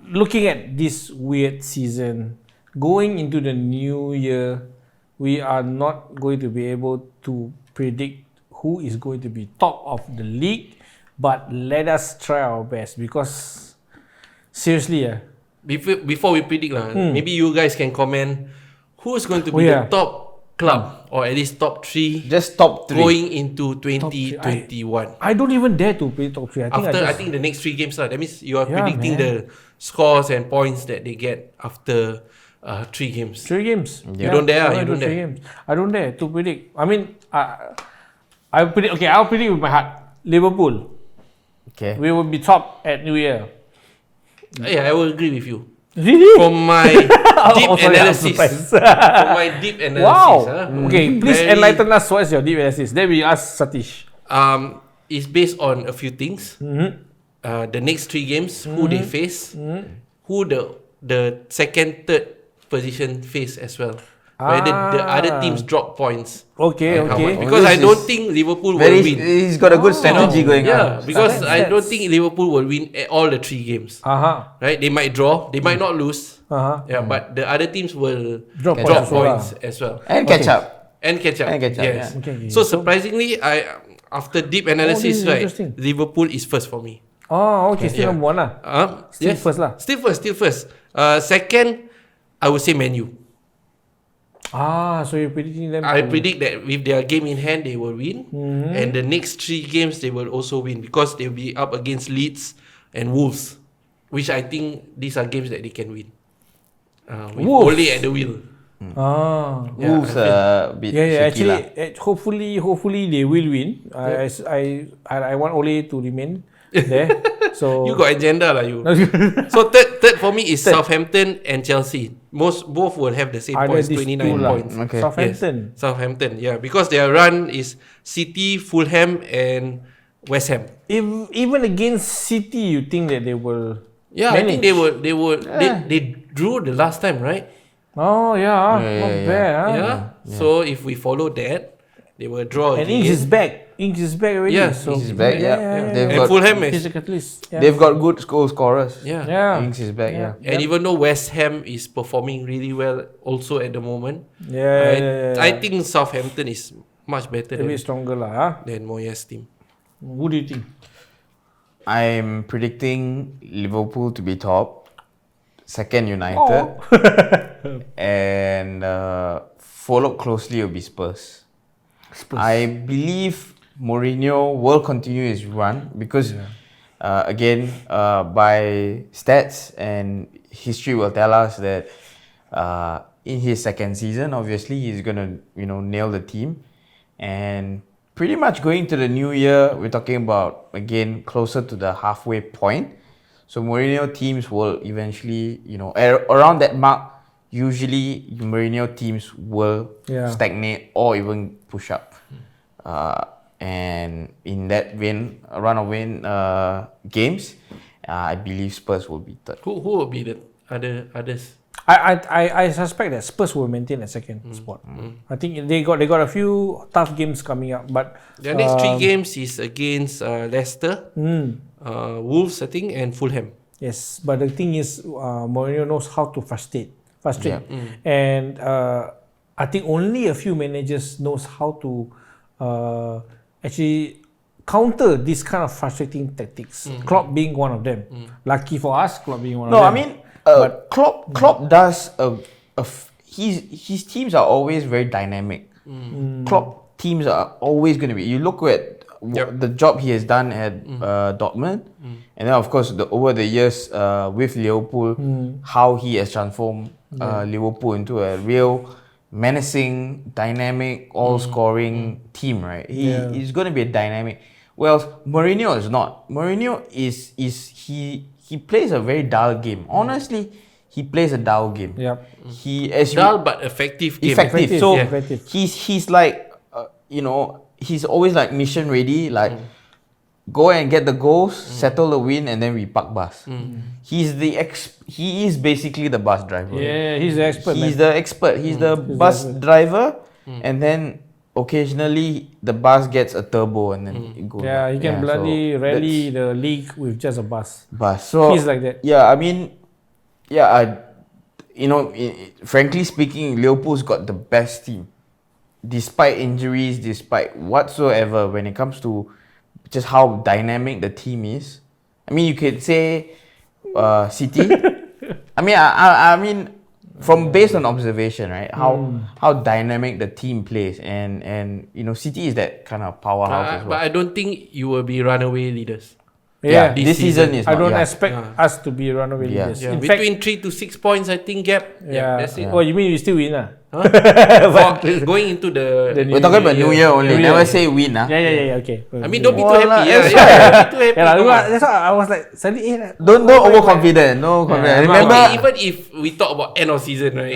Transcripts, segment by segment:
looking at this weird season, going into the new year, we are not going to be able to predict who is going to be top of the league, but let us try our best because seriously, Before we predict maybe you guys can comment who's going to be the top club or at least top 3 Just top 3 going into 2021. I don't even dare to predict top 3. I think the next 3 games that means you are predicting the scores and points that they get after 3 games. 3 games. You don't dare. You don't dare. Games. I don't dare to predict. I mean, I predict. Okay, I'll predict with my heart. Liverpool. Okay. We will be top at New Year. Yeah, I will agree with you. Really? From my deep analysis. Wow. Okay, please enlighten us. What is your deep analysis? Then we ask Satish. It's based on a few things. The next 3 games, who they face, who the second, third position face as well. Whether the other teams drop points. Okay. Because I don't think Liverpool will win. He's got a good strategy going on. Yeah, because I don't think Liverpool will win all the 3 games. Right? They might draw, they might not lose. Yeah, but the other teams will drop points as well. And catch up. Yes. Okay. So surprisingly, after deep analysis, Liverpool is first for me. Oh, okay. Still number 1 lah. Still first lah. Still first. Second, I would say Man U. So you're predicting them? I predict that with their game in hand, they will win. And the next 3 games, they will also win because they'll be up against Leeds and Wolves, which I think these are games that they can win. Only at the wheel. Wolves a bit shaky actually, hopefully they will win. I want Ole to remain there. So you got agenda lah you. So third for me is Southampton and Chelsea. Both will have the same points, 29 points. Okay. Southampton, yeah, because their run is City, Fulham, and West Ham. Even against City, you think that they will? Yeah, manage? I think they will. They drew the last time, right? Oh yeah, not bad. Yeah. So if we follow that, they will draw and again. Ings is back already. Yeah, so Ings is back. And Fulham is. They've got good goal scorers. Yeah. Ings is back. And even though West Ham is performing really well also at the moment, I think Southampton is much better. A bit stronger than Moyes' team. Who do you think? I'm predicting Liverpool to be top, second United, and followed closely will be Spurs. I believe Mourinho will continue his run because, again, by stats and history will tell us that in his second season, obviously he's gonna nail the team, and pretty much going to the new year, we're talking about again closer to the halfway point. So Mourinho teams will eventually, around that mark, usually Mourinho teams will stagnate or even push up. And in that run of games, I believe Spurs will be third. Who will be the others? I suspect that Spurs will maintain a second spot. I think they got a few tough games coming up, but the next 3 games is against Leicester, Wolves, I think, and Fulham. Yes, but the thing is, Mourinho knows how to frustrate, and I think only a few managers knows how to actually counter this kind of frustrating tactics. Klopp being one of them. Lucky for us, Klopp being one of them. No, I mean, Klopp does his teams are always very dynamic. Klopp teams are always going to be. You look at the job he has done at Dortmund, and then of course over the years with Liverpool, how he has transformed Liverpool into a real menacing, dynamic, all-scoring team. Right? He's going to be a dynamic. Well, Mourinho is not. Mourinho he plays a very dull game. Honestly, he plays a dull game. Dull but effective game. Effective. So he's like, he's always like mission ready. Like, go and get the goals, settle the win, and then we park bus. He is basically the bus driver. Yeah, he's the expert. He's the expert. He's the bus driver, and then occasionally the bus gets a turbo and then it goes. Yeah, he can rally the league with just a bus. So he's like that. Yeah, I mean, frankly speaking, Liverpool's got the best team. Despite injuries, despite whatsoever, when it comes to just how dynamic the team is. I mean, you could say City. I mean, from based on observation, right? How dynamic the team plays, and City is that kind of powerhouse as well. But I don't think you will be runaway leaders. Yeah, this season is I not. don't expect us to be runaway leaders. Yeah, In between 3 to 6 points, I think gap. That's it. Oh, you mean you still win? Going into the We're talking about New Year only. New Year. Never say win. Yeah. Okay. I mean, don't be too Voila, happy. that's Don't be too happy. Yeah, come on. that's why I was like, suddenly, Don't overconfident. No confident. Remember, Okay, even if we talk about end of season, right?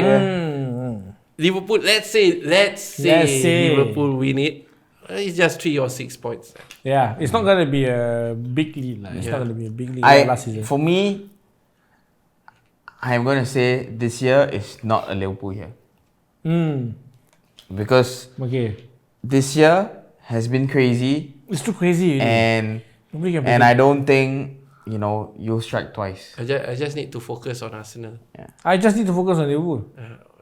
Liverpool, let's say Liverpool win it. It's just 3 or 6 points. yeah, it's not gonna be a big lead. It's not gonna be a big lead last season. For me, I'm gonna say this year is not a Liverpool year because this year has been crazy, It's too crazy. and Nobody can and predict. I don't think you'll strike twice. I just need to focus on Arsenal. I just need to focus on Liverpool.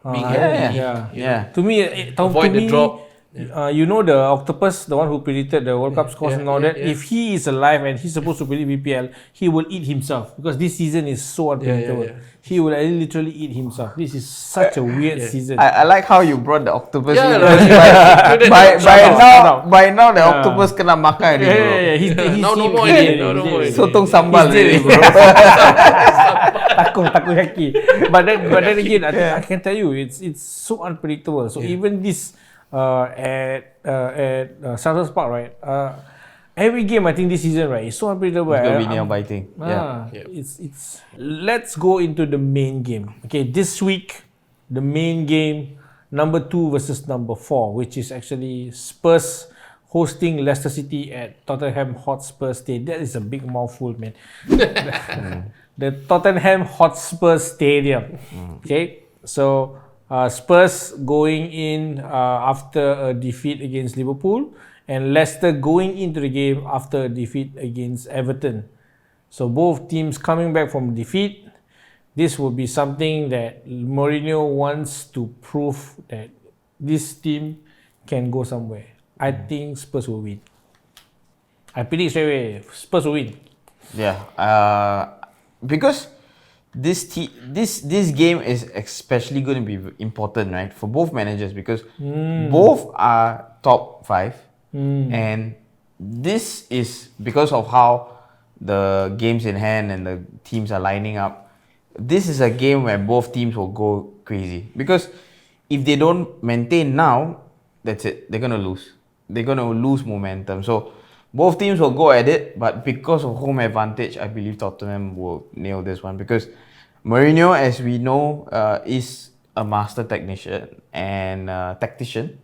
Being yeah, happy, yeah. To me, Avoid the drop. You know the octopus, the one who predicted the World Cup scores and all that. If he is alive and he's supposed to predict EPL, he will eat himself because this season is so unpredictable. He will literally eat himself. This is such a weird season. I like how you brought the octopus. Yeah, in. right. By now the octopus kena makan already, bro. He's Now no eat more already. already, now no more already. Sotong sambal already, bro. Takoyaki. But then again, I can tell you, it's so unpredictable. So even this at Southampton Park, right? Every game I think this season, right, is so unpredictable. It's gonna be nail biting. It's. Let's go into the main game. Okay, this week the main game, number 2 versus number 4, which is actually Spurs hosting Leicester City at Tottenham Hotspur Stadium. That is a big mouthful, man. The Tottenham Hotspur Stadium. Okay, so Spurs going in after a defeat against Liverpool, and Leicester going into the game after a defeat against Everton. So both teams coming back from defeat. This will be something that Mourinho wants to prove that this team can go somewhere. I think Spurs will win. I predict straight away Spurs will win. Yeah. Because this game is especially going to be important, right, for both managers because both are top 5, and this is because of how the games in hand and the teams are lining up. This is a game where both teams will go crazy because if they don't maintain now, that's it. They're gonna lose. They're gonna lose momentum. So both teams will go at it, but because of home advantage, I believe Tottenham will nail this one because Mourinho, as we know, is a master technician and tactician,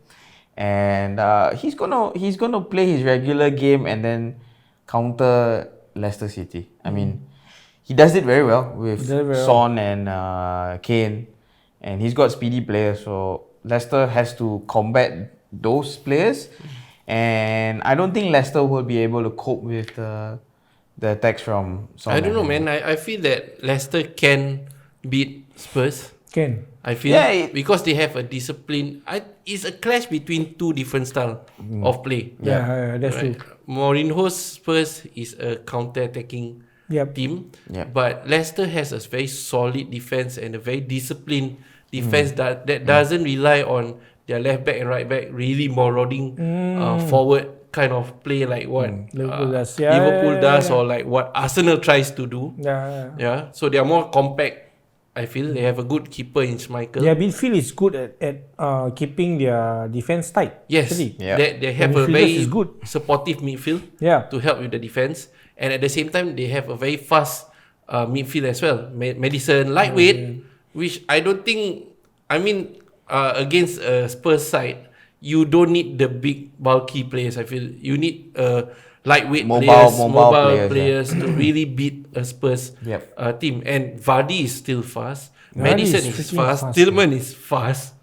and he's gonna play his regular game and then counter Leicester City. I mean, he does it very well with Son and Kane, and he's got speedy players. So Leicester has to combat those players. And I don't think Leicester will be able to cope with the attacks from Son. I don't know, man. I feel that Leicester can beat Spurs. I feel because they have a discipline. It's a clash between two different styles of play. Yeah, that's true. Mourinho's Spurs is a counter-attacking team, but Leicester has a very solid defense and a very disciplined defense that doesn't rely on their left back and right back really marauding forward kind of play like what Liverpool does or like what Arsenal tries to do. So they are more compact. I feel they have a good keeper in Schmeichel. Their midfield is good at keeping their defense tight. Yes, they have a very supportive midfield to help with the defense, and at the same time they have a very fast midfield as well. Madison lightweight, which I don't think. I mean, against a Spurs side, you don't need the big bulky players. I feel you need lightweight mobile players to really beat a Spurs team. And Vardy is still fast. Madison is fast. Tillman is fast.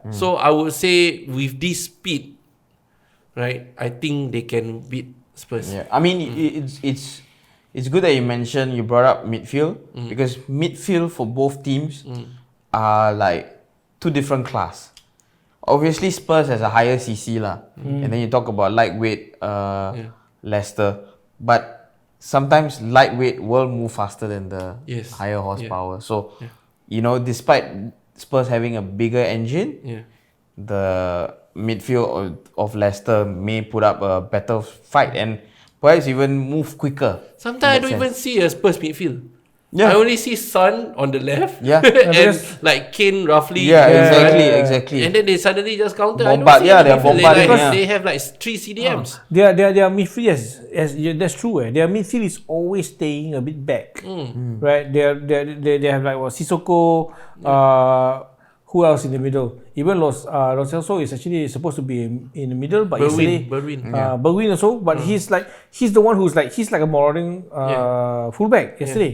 So I would say with this speed, right, I think they can beat Spurs. I mean, it's good that you brought up midfield because midfield for both teams are like two different class. Obviously, Spurs has a higher CC lah, and then you talk about lightweight Leicester, but sometimes lightweight will move faster than the higher horsepower. So, despite Spurs having a bigger engine, the midfield of Leicester may put up a better fight and perhaps even move quicker. Sometimes I don't even see a Spurs midfield. I only see Son on the left, and like Kane roughly. Exactly. And then they suddenly just counter. Bombard, they're bombarding. They have like 3 CDMs. Their midfield, yes, that's true. Their midfield is always staying a bit back, right? They have like Sissoko. Who else in the middle? Even Lo Celso is actually supposed to be in the middle, but Bergwijn also. But he's the one he's like a marauding fullback yesterday.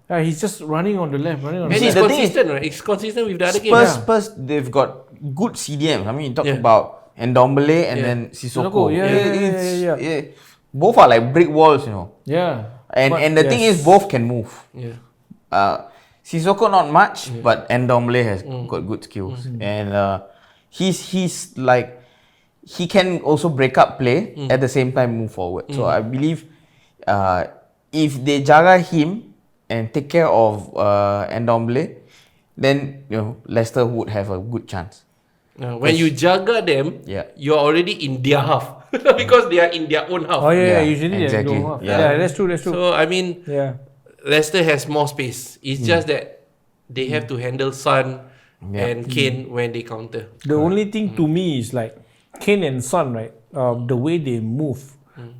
He's just running on the left, And he's consistent, right? He's consistent with the other games. Spurs, they've got good CDMs. I mean, you talk about Ndombele and then Sissoko. Both are like brick walls, And the thing is, both can move. Sissoko not much, but Ndombele has got good skills, and he's like he can also break up play at the same time move forward. So I believe if they jaga him and take care of Ndombele, then Leicester would have a good chance. When you jaga them, you're already in their half because they are in their own half. Usually exactly. They half. That's true. So I mean, Leicester has more space. It's just that they have to handle Son and Kane when they counter. The only thing to me is like Kane and Son, right? The way they move,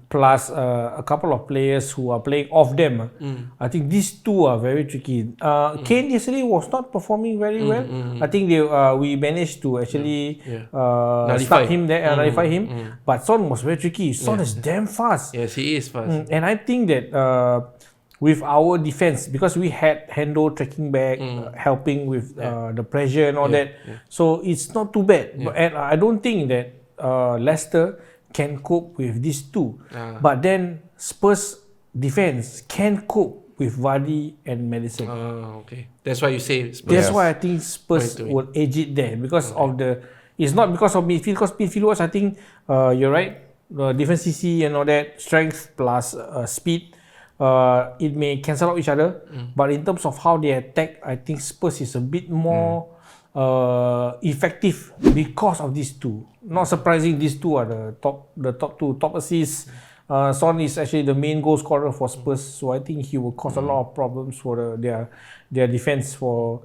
plus a couple of players who are playing off them. I think these two are very tricky. Kane yesterday was not performing very well. I think we managed to actually stop him there, nullify him. But Son was very tricky. Son is damn fast. Yes, he is fast. And I think that with our defense, because we had Hendo tracking back, helping with the pressure and all that, so it's not too bad. And I don't think that Leicester can cope with these two. But then Spurs defense can cope with Vardy and Maddison. Okay. That's why you say Spurs. That's why I think Spurs will edge it there because of the. It's not because of midfield. Because midfield-wise, I think you're right. Defense CC and all that, strength plus speed. It may cancel out each other, but in terms of how they attack, I think Spurs is a bit more effective because of these two. Not surprising, these two are the top two top assists. Son is actually the main goal scorer for Spurs, so I think he will cause a lot of problems for their defense for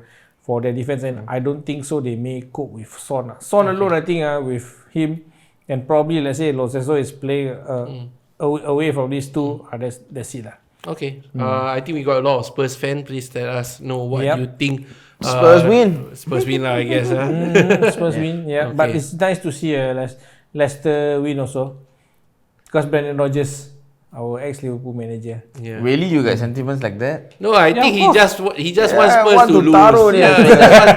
their defense, and I don't think so they may cope with Son. Son alone, I think with him and probably let's say Lo Celso is playing away from these two. That's it. Okay. I think we got a lot of Spurs fans. Please let us know what you think. Spurs win. Spurs win lah, I guess. Spurs win, okay. But it's nice to see Leicester win also. Because Brendan Rodgers, our ex-Liverpool manager. Really, you got sentiments like that? No, I think he just wants Spurs to lose. He just wants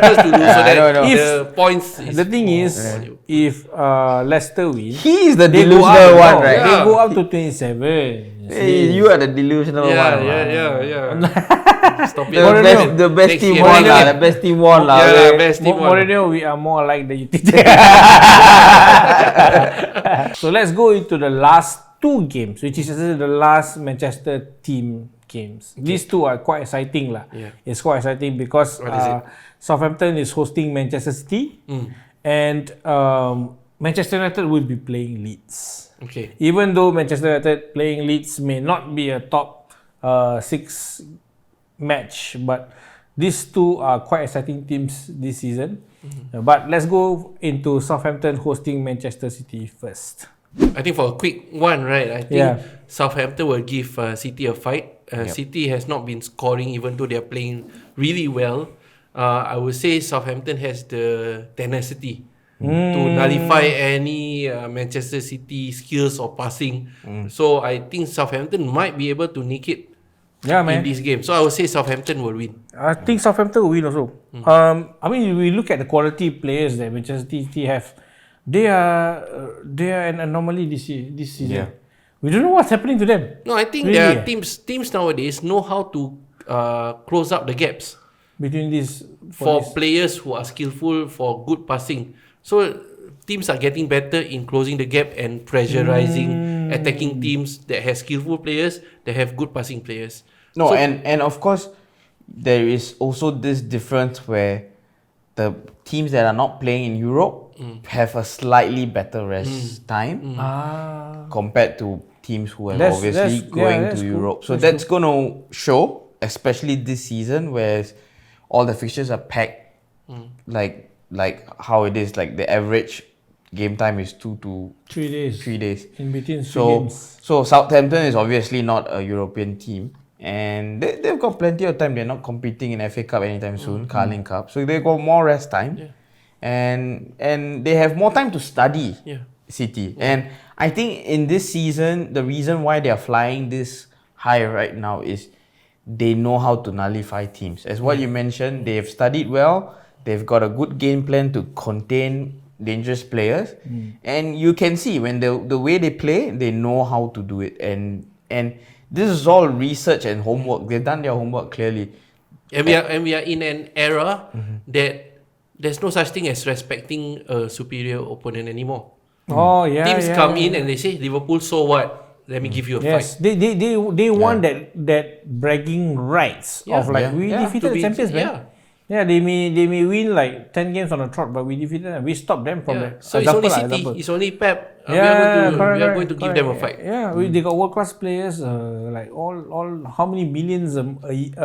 Spurs to lose so that the points. The thing is, if Leicester win, he is the delusional one, right? They go up to 27. Hey, you are the delusional one. Stop it. The best team won lah. The best team won lah. Best team won. Mourinho, we are more like the UTD. So let's go into the last two games, which is the last Manchester team games. These two are quite exciting lah. It's quite exciting because Southampton is hosting Manchester City, and Manchester United will be playing Leeds. Okay. Even though Manchester United playing Leeds may not be a top 6 match, but these two are quite exciting teams this season. But let's go into Southampton hosting Manchester City first. I think for a quick one, right? I think Southampton will give City a fight. City has not been scoring even though they are playing really well. I would say Southampton has the tenacity to nullify any Manchester City skills or passing. So I think Southampton might be able to nick it in this game. So I would say Southampton will win. I think Southampton will win also. I mean, we look at the quality players that Manchester City have. They are an anomaly this season. We don't know what's happening to them. No, I think Really, there are eh? teams nowadays know how to close up the gaps Between these for players who are skillful for good passing. So teams are getting better in closing the gap and pressurizing attacking teams that have skillful players, that have good passing players. No, So- and of course, there is also this difference where the teams that are not playing in Europe have a slightly better rest time compared to teams who are That's- obviously that's- going yeah, that's to cool. Europe. So That's that's going to show, especially this season, where all the fixtures are packed, like how it is. Like the average game time is 2 to 3 days. 3 days. In between three So, games. so Southampton is obviously not a European team, and they've got plenty of time. They're not competing in FA Cup anytime soon, Carling Cup, so they've got more rest time, and they have more time to study City. And I think in this season, the reason why they are flying this high right now is they know how to nullify teams. As what you mentioned, they've studied well. They've got a good game plan to contain dangerous players, and you can see when the way they play, they know how to do it. And this is all research and homework. They've done their homework clearly. And we are in an era that there's no such thing as respecting a superior opponent anymore. Oh yeah. Teams yeah, come yeah. in and they say, Liverpool, so what? Let me give you a Yes, fight. they want that bragging rights of like we defeated the champions, man. Yeah, they may win like 10 games on a trot, but we defeated them. We stopped them from that. So it's only City, it's only Pep. We are going to give them a fight. Yeah, they got world class players, like all how many millions a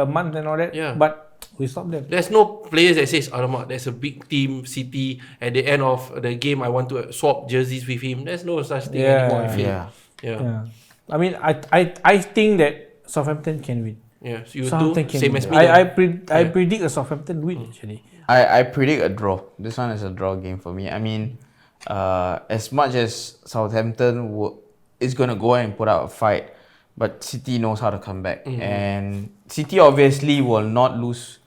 month and all that. Yeah. But we stopped them. There's no players that says, alamak, there's a big team, City, at the end of the game, I want to swap jerseys with him. There's no such thing anymore, I feel. Yeah. I mean, I think that Southampton can win. Yeah, so you Southampton do, can same win. as me. I predict a Southampton win actually. I predict a draw. This one is a draw game for me. I mean, as much as Southampton is going to go and put out a fight, but City knows how to come back. And City obviously will not lose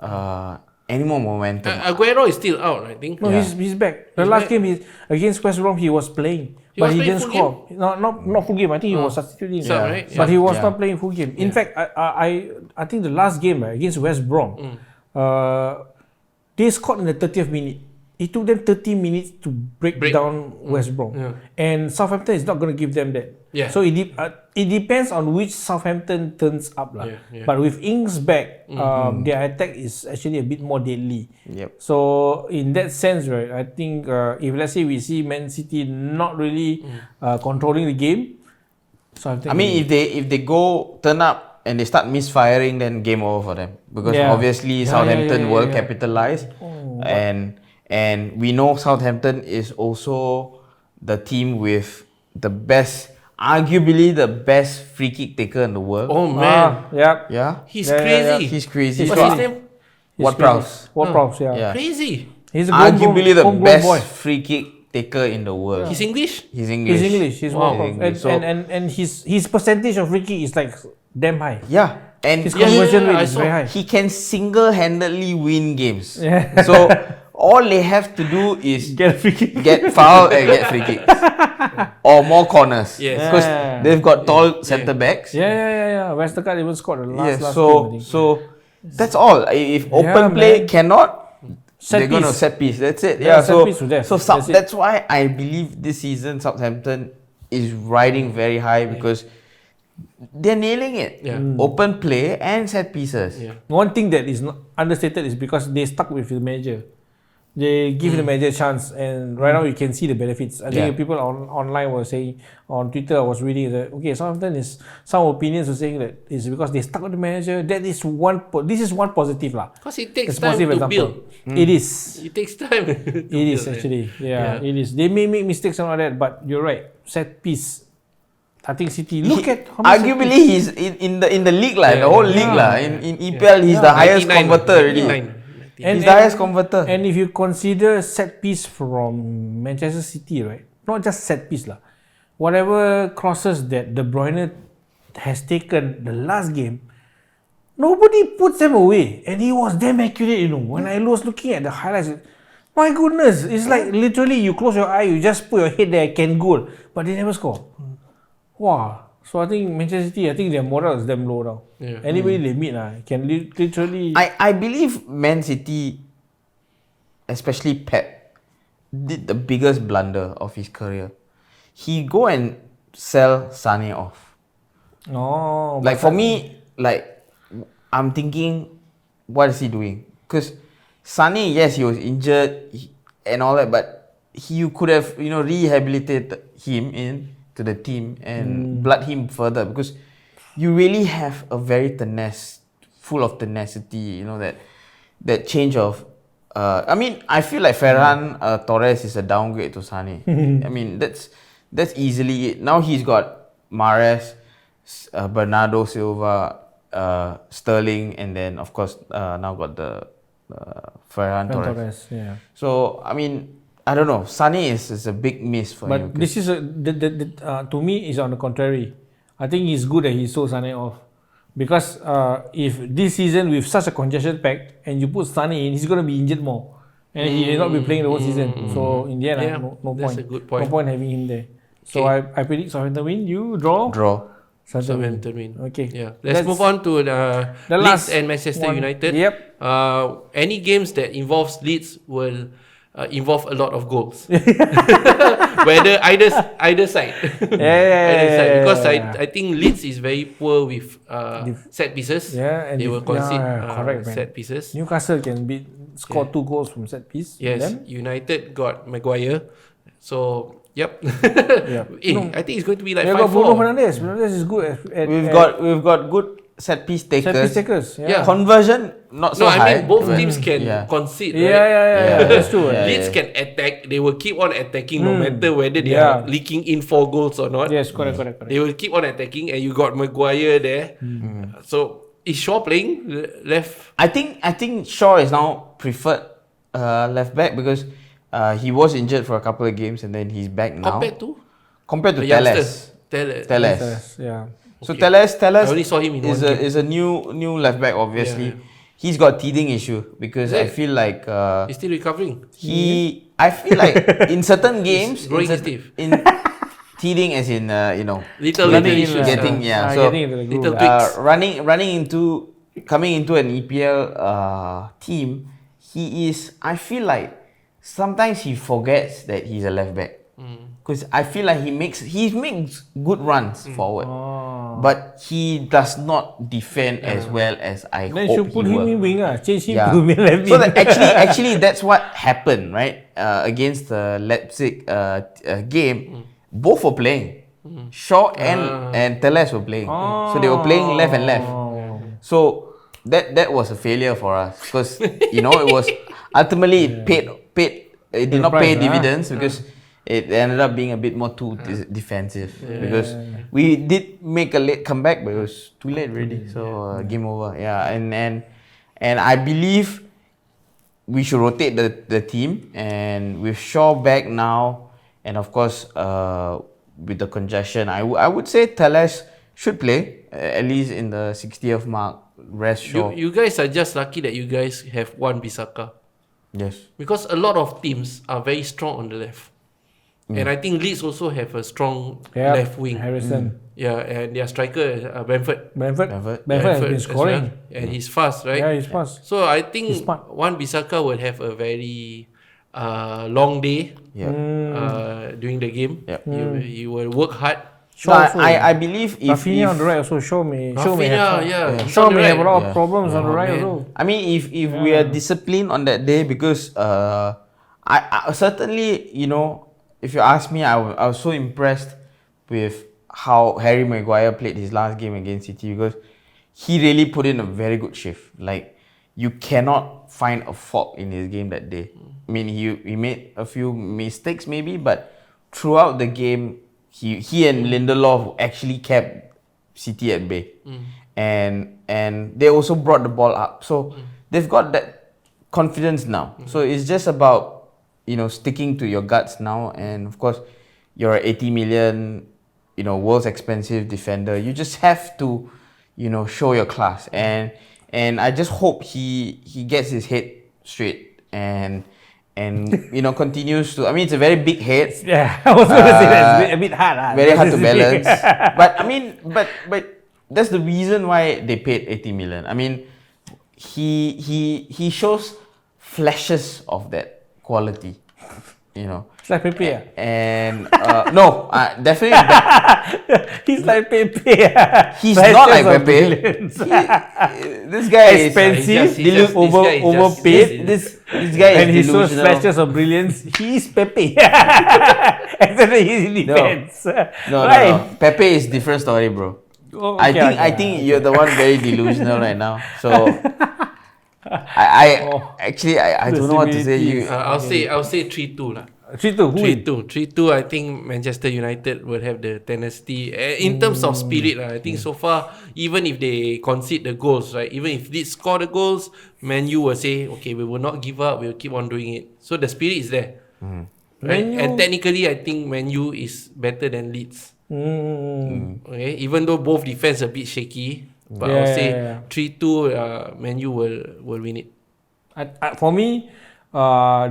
any more momentum. Aguero is still out, I think. No, he's back. The last game against West Brom he was playing, but he didn't score. Not full game. I think he was substituting. Right? But he was not playing full game. In fact, I think the last game against West Brom, they scored in the 30th minute. It took them 30 minutes to break down West Brom, and Southampton is not going to give them that. Yeah. So it depends on which Southampton turns up, lah. But with Ings back, their attack is actually a bit more deadly. Yep. So in that sense, right, I think if let's say we see Man City not really controlling the game, Southampton. I mean, if they turn up and they start misfiring, then game over for them, because obviously Southampton will capitalize, and we know Southampton is also the team with the best, arguably the best free kick taker in the world. Oh man. Yeah, He's crazy. he's crazy. What's his name? Ward-Prowse. Ward-Prowse, yeah. Crazy. He's a Arguably the homegrown best boy. free kick taker in the world. He's English? He's English. He's English. He's Wow. Ward-Prowse. And his percentage of free kick is like damn high. Yeah, and His conversion rate I is saw. very high. he can single-handedly win games. Yeah. So all they have to do is Get a free kick. get foul and get free kicks, or more corners. Yes. Because they've got tall centre backs. Yeah. Westergaard even scored the last game, I so think. so that's all. If open play man. cannot, Set they're gonna piece. set piece. That's it. Yeah, Yeah. set So piece to death. so That's it. that's why I believe this season Southampton is riding very high, because they're nailing it. Yeah. Open play and set pieces. Yeah. One thing that is not understated is because they stuck with the manager. They give the manager a chance, and right now you can see the benefits. I think people online were saying, on Twitter I was reading that Southampton is, some opinions were saying that it's because they stuck with the manager. That is this is one positive lah. Because it takes It's time positive to example. build. It is. It takes time. It is actually. Yeah, it is. They may make mistakes and all that, but you're right. Set piece. I think City. Look at how many Arguably, he's in the league lah, the whole league lah. In EPL, he's the highest 99, converter already. 99. He's the highest converter. And if you consider set piece from Manchester City, right? Not just set piece lah. Whatever crosses that De Bruyne has taken the last game, nobody puts them away, and he was damn accurate. You know, when I was looking at the highlights, my goodness, it's like literally you close your eye, you just put your head there, can goal, but they never score. Wow. So I think Manchester City, I think their morale is damn low now. Yeah. Anybody they meet can literally. I believe Man City, especially Pep, did the biggest blunder of his career. He go and sell Sane off. No. Like for me, like I'm thinking, what is he doing? Because Sane, yes, he was injured and all that, but you could have rehabilitated him into the team and blood him further, because you really have a very full of tenacity. That change of. I mean, I feel like Ferran Torres is a downgrade to Sane. I mean, that's easily it. Now he's got Mahrez, Bernardo Silva, Sterling, and then of course now got the Ferran Torres. Yeah. So I mean, I don't know. Sane is a big miss for him. But this is to me is on the contrary. I think it's good that he sold Sane off, because if this season with such a congestion pack and you put Sane in, he's going to be injured more, and he may not be playing the whole season. So in the end, no that's point. a good point. No point having him there. So Okay. I predict Southampton win. You draw. Southampton win. Okay. Yeah. Let's move on to the Leeds last and Manchester one. United. Yep. Any games that involves Leeds will involve a lot of goals. Whether either side. Either side. Because I think Leeds is very poor with set pieces. Yeah, and they will concede correct, man. set pieces. Newcastle can score 2 goals from set piece. Yes, Then, United got Maguire. So yep. I think it's going to be like they got 5-4. Bruno Fernandes. Fernandes is good at We've got good set piece takers. set piece takers. Yeah. Conversion not so No, high. I mean both but- teams can yeah. concede, Yeah, right? yeah. That's true. Yeah. Leeds can attack. They will keep on attacking no matter whether they are leaking in 4 goals or not. Yes, correct. They will keep on attacking, and you got Maguire there. So is Shaw playing left? I think Shaw is now preferred left back, because he was injured for a couple of games and then he's back now. Compared to Compared to the youngster? Teles. Yeah. So Okay. Teles I only saw him in is one a game. is a new left back, obviously. Yeah. He's got teething issue, because Is I it? feel like He's still recovering. I feel like in certain games growing in his teeth. in teething as in Little getting issues. getting yeah. So getting into the groove. Little tweaks. coming into an EPL team, I feel like sometimes he forgets that he's a left back. Because I feel like he makes good runs forward, but he does not defend as well as I Then hope should put he him will. in winger. Change him Yeah. to left So wing. that actually that's what happened, right? Against the Leipzig game, both were playing. Shaw and Teles were playing, so they were playing left and left. So that was a failure for us, because it was ultimately it paid. It did not pay price, dividends, because it ended up being a bit more too defensive, because we did make a late comeback, but it was too late already. So game over. Yeah, and I believe we should rotate the team, and with Shaw back now, and of course with the congestion, I would say Teles should play at least in the 60th mark. Rest Shaw. You guys are just lucky that you guys have one Bisaka. Yes. Because a lot of teams are very strong on the left. And I think Leeds also have a strong left wing. Harrison. Yeah, and their striker is Brentford. Brentford has been as scoring. well. And he's fast, right? Yeah, he's fast. So I think He's smart. one Bisaka will have a very long day Yeah. during the game. Yep. He will work hard. So I believe if Rafinha on the right also Shaw may have Rafinha, Shaw on the may have a right. lot of problems on the right man. also. I mean, if we are disciplined on that day, because I certainly, if you ask me, I was so impressed with how Harry Maguire played his last game against City, because he really put in a very good shift. Like, you cannot find a fault in his game that day. I mean, he made a few mistakes maybe, but throughout the game, he and Lindelof actually kept City at bay. And they also brought the ball up. So they've got that confidence now. So it's just about sticking to your guts now. And of course, you're an 80 million, world's expensive defender. You just have to, show your class. And I just hope he gets his head straight and and continues to. I mean, it's a very big head. Yeah, I was going to say that it's a bit hard. Very hard to balance. But I mean, but that's the reason why they paid 80 million. I mean, he shows flashes of that quality, It's like Pepe. And no, definitely. He's like Pepe. He's not like Pepe. This guy is expensive, overpaid. This guy and is he shows delusional. flashes of brilliance. He's Pepe. Except that he's in defense. No. Pepe is different story, bro. Oh, I think you're the one very delusional right now. So I don't know what to say. I'll say 3-2 lah. 3-2. 3-2. I think Manchester United will have the tenacity in terms of spirit lah. I think so far, even if they concede the goals, right? Even if they score the goals, Man U will say, okay, we will not give up. We will keep on doing it. So the spirit is there, right? And technically, I think Man U is better than Leeds. Okay, even though both defense a bit shaky, but I'll say 3-2. Man U will win it. For me,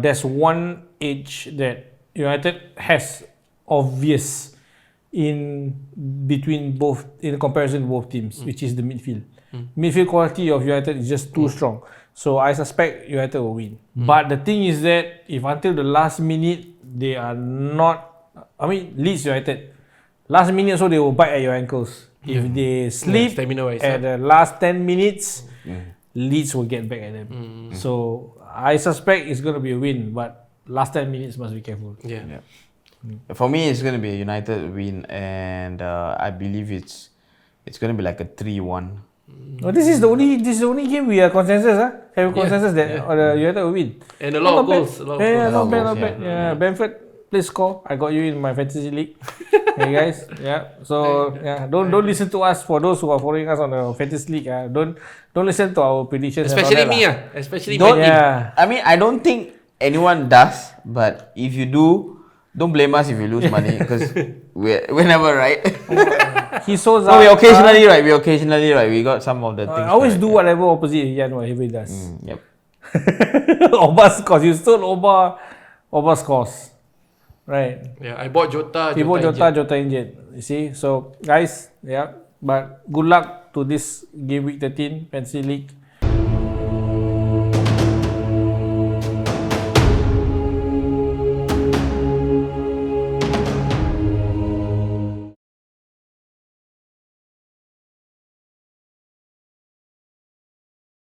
there's one edge that United has obvious in comparison to both teams, which is the midfield. Midfield quality of United is just too strong. So I suspect United will win. But the thing is that if until the last minute they are not, Leeds United, last minute so they will bite at your ankles. If they sleep at the last 10 minutes, Leeds will get back at them. So I suspect it's going to be a win, but last 10 minutes must be careful. Yeah. For me, it's going to be a United win, and I believe it's going to be like a 3-1. Oh, this is the only game we are consensus. Have consensus that the United will win. And a lot of goals. Not bad. Yeah, Bamford, please score. I got you in my fantasy league. Hey guys, So don't listen to us for those who are following us on the fantasy league. Don't listen to our predictions. Especially me. Especially my team. I mean, I don't think anyone does, but if you do, don't blame us if you lose money because we're never right. He shows up. We're occasionally right. We got some of the things. I always do whatever opposite Ian whatever he does. Yep. Oba scores. You stole Oba scores. Right. Yeah, I bought Jota. He bought Jota injured. You see? So guys, but good luck to this game week 13 fantasy league.